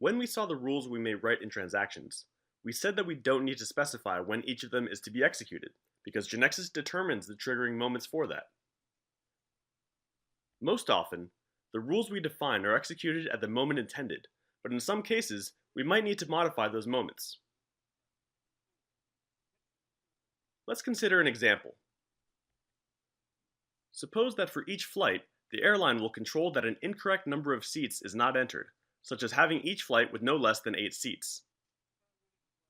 When we saw the rules we may write in transactions, we said that we don't need to specify when each of them is to be executed, because GeneXus determines the triggering moments for that. Most often, the rules we define are executed at the moment intended, but in some cases, we might need to modify those moments. Let's consider an example. Suppose that for each flight, the airline will control that an incorrect number of seats is not entered, such as having each flight with no less than 8 seats.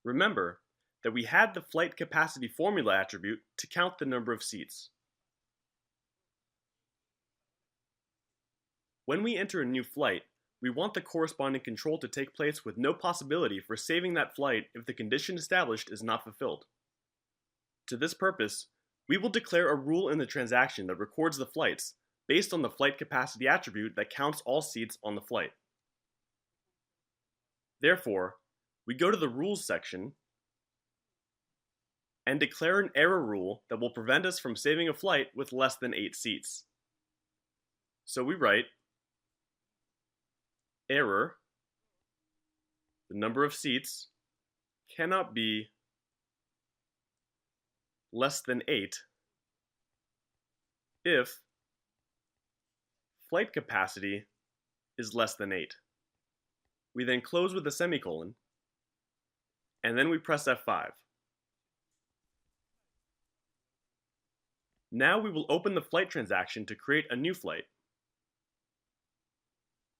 Remember that we had the flight capacity formula attribute to count the number of seats. When we enter a new flight, we want the corresponding control to take place with no possibility for saving that flight if the condition established is not fulfilled. To this purpose, we will declare a rule in the transaction that records the flights based on the flight capacity attribute that counts all seats on the flight. Therefore, we go to the Rules section and declare an error rule that will prevent us from saving a flight with less than 8 seats. So we write error, the number of seats cannot be less than 8 if flight capacity is less than 8. We then close with a semicolon, and then we press F5. Now we will open the flight transaction to create a new flight.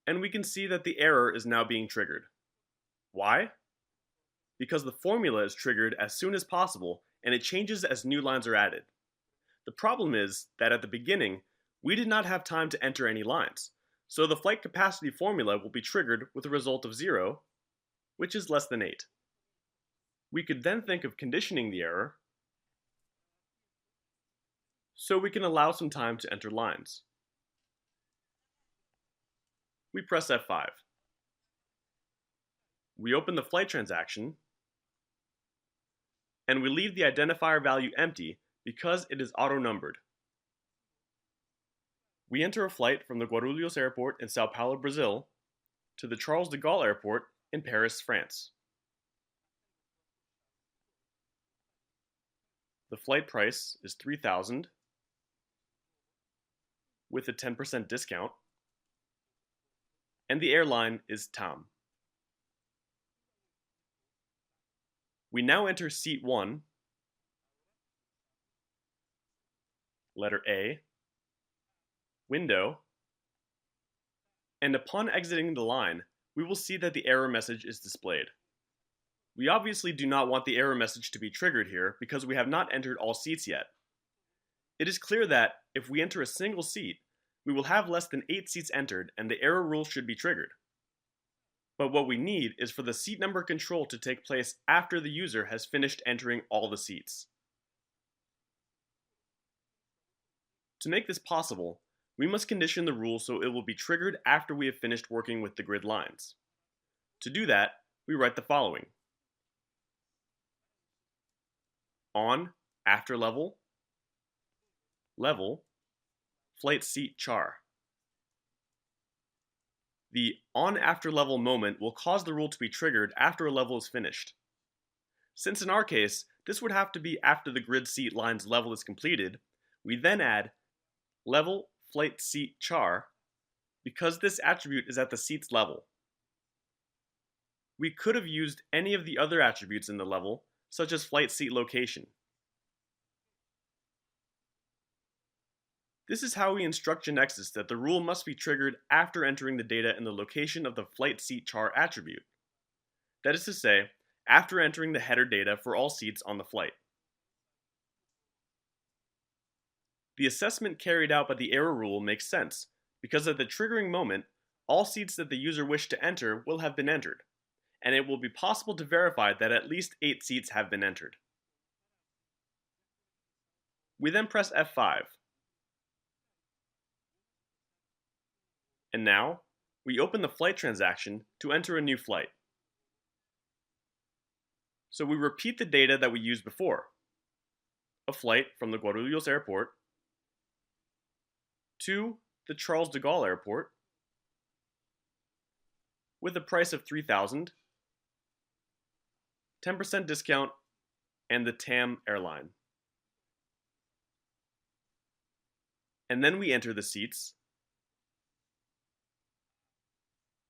And we can see that the error is now being triggered. Why? Because the formula is triggered as soon as possible and it changes as new lines are added. The problem is that at the beginning, we did not have time to enter any lines, so the flight capacity formula will be triggered with a result of 0, which is less than 8. We could then think of conditioning the error so we can allow some time to enter lines. We press F5. We open the flight transaction, and we leave the identifier value empty because it is auto-numbered. We enter a flight from the Guarulhos Airport in Sao Paulo, Brazil, to the Charles de Gaulle Airport in Paris, France. The flight price is $3,000 with a 10% discount, and the airline is TAM. We now enter seat 1, letter A, window, and upon exiting the line, we will see that the error message is displayed. We obviously do not want the error message to be triggered here because we have not entered all seats yet. It is clear that if we enter a single seat, we will have less than 8 seats entered and the error rule should be triggered. But what we need is for the seat number control to take place after the user has finished entering all the seats. To make this possible, we must condition the rule so it will be triggered after we have finished working with the grid lines. To do that, we write the following. On after level, level, flight seat char. The on after level moment will cause the rule to be triggered after a level is finished. Since in our case, this would have to be after the grid seat line's level is completed, we then add level flight seat char because this attribute is at the seat's level. We could have used any of the other attributes in the level, such as flight seat location. This is how we instruct GeneXus that the rule must be triggered after entering the data in the location of the flight seat char attribute. That is to say, after entering the header data for all seats on the flight. The assessment carried out by the error rule makes sense, because at the triggering moment, all seats that the user wished to enter will have been entered, and it will be possible to verify that at least 8 seats have been entered. We then press F5. And now, we open the flight transaction to enter a new flight. So we repeat the data that we used before. A flight from the Guarulhos Airport to the Charles de Gaulle Airport, with a price of $3,000, 10% discount, and the TAM airline. And then we enter the seats.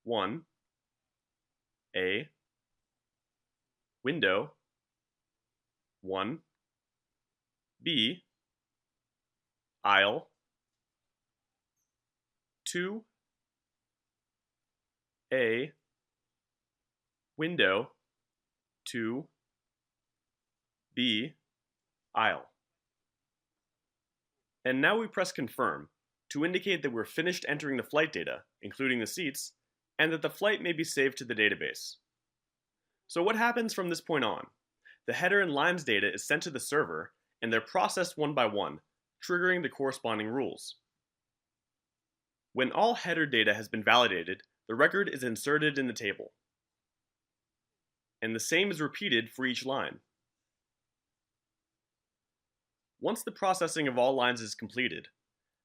1, A, window, 1, B, aisle, 2, A, window, 2, B, aisle. And now we press confirm to indicate that we're finished entering the flight data, including the seats, and that the flight may be saved to the database. So what happens from this point on? The header and lines data is sent to the server, and they're processed one by one, triggering the corresponding rules. When all header data has been validated, the record is inserted in the table. And the same is repeated for each line. Once the processing of all lines is completed,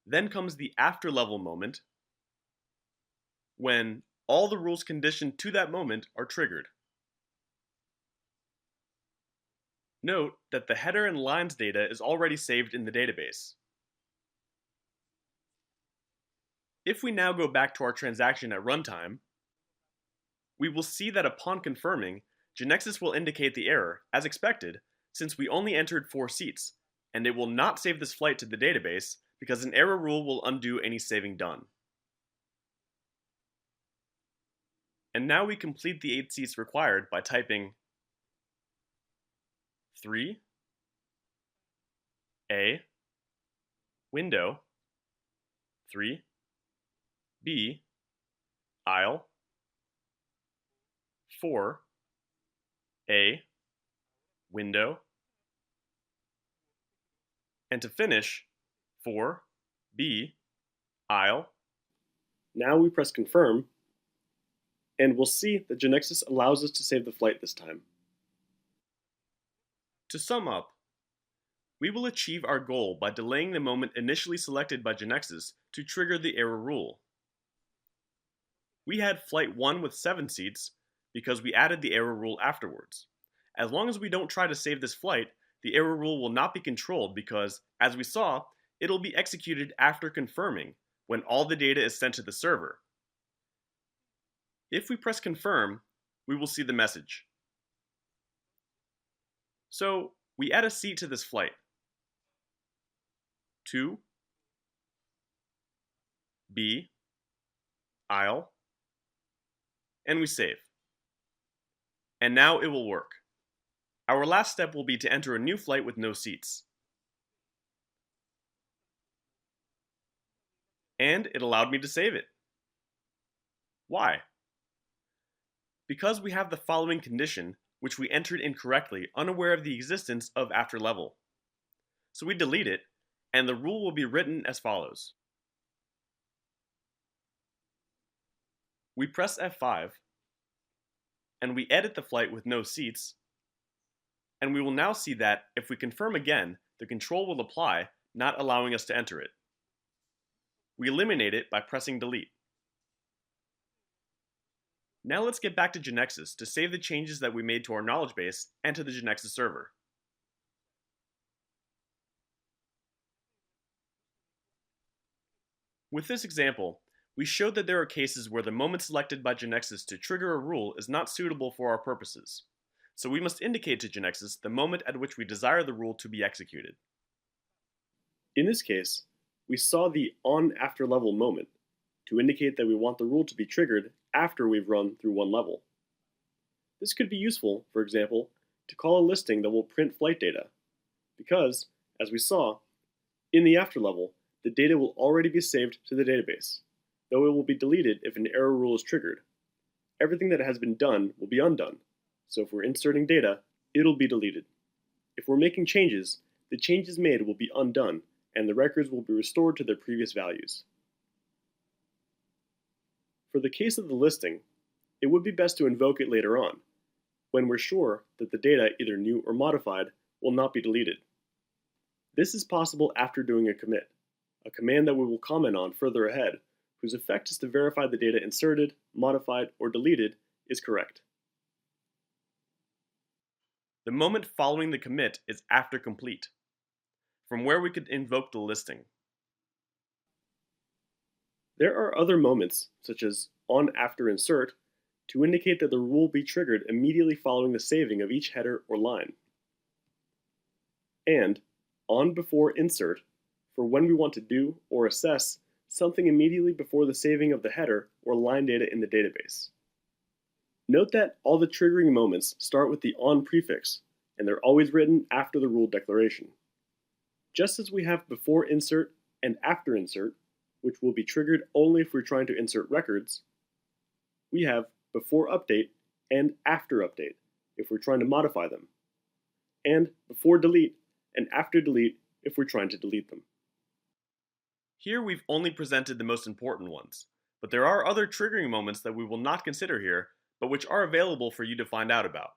then comes the after-level moment, when all the rules conditioned to that moment are triggered. Note that the header and lines data is already saved in the database. If we now go back to our transaction at runtime, we will see that upon confirming, GeneXus will indicate the error, as expected, since we only entered 4 seats, and it will not save this flight to the database because an error rule will undo any saving done. And now we complete the 8 seats required by typing 3, A, window, 3, B, aisle, 4, A, window, and to finish, 4, B, aisle. Now we press confirm, and we'll see that GeneXus allows us to save the flight this time. To sum up, we will achieve our goal by delaying the moment initially selected by GeneXus to trigger the error rule. We had Flight 1 with 7 seats because we added the error rule afterwards. As long as we don't try to save this flight, the error rule will not be controlled because, as we saw, it'll be executed after confirming, when all the data is sent to the server. If we press confirm, we will see the message. So, we add a seat to this flight. 2, B, aisle, and we save. And now it will work. Our last step will be to enter a new flight with no seats. And it allowed me to save it. Why? Because we have the following condition, which we entered incorrectly, unaware of the existence of after level. So we delete it, and the rule will be written as follows. We press F5, and we edit the flight with no seats, and we will now see that if we confirm again, the control will apply, not allowing us to enter it. We eliminate it by pressing delete. Now let's get back to GeneXus to save the changes that we made to our knowledge base and to the GeneXus server. With this example, we showed that there are cases where the moment selected by GeneXus to trigger a rule is not suitable for our purposes. So we must indicate to GeneXus the moment at which we desire the rule to be executed. In this case, we saw the on-after-level moment to indicate that we want the rule to be triggered after we've run through one level. This could be useful, for example, to call a listing that will print flight data, because, as we saw, in the after level, the data will already be saved to the database, though it will be deleted if an error rule is triggered. Everything that has been done will be undone, so if we're inserting data, it'll be deleted. If we're making changes, the changes made will be undone, and the records will be restored to their previous values. For the case of the listing, it would be best to invoke it later on, when we're sure that the data, either new or modified, will not be deleted. This is possible after doing a commit, a command that we will comment on further ahead, whose effect is to verify the data inserted, modified, or deleted is correct. The moment following the commit is after complete, from where we could invoke the listing. There are other moments, such as on after insert, to indicate that the rule will be triggered immediately following the saving of each header or line. And on before insert, for when we want to do or assess something immediately before the saving of the header or line data in the database. Note that all the triggering moments start with the on prefix, and they're always written after the rule declaration. Just as we have before insert and after insert, which will be triggered only if we're trying to insert records, we have before update and after update if we're trying to modify them, and before delete and after delete if we're trying to delete them. Here we've only presented the most important ones, but there are other triggering moments that we will not consider here, but which are available for you to find out about.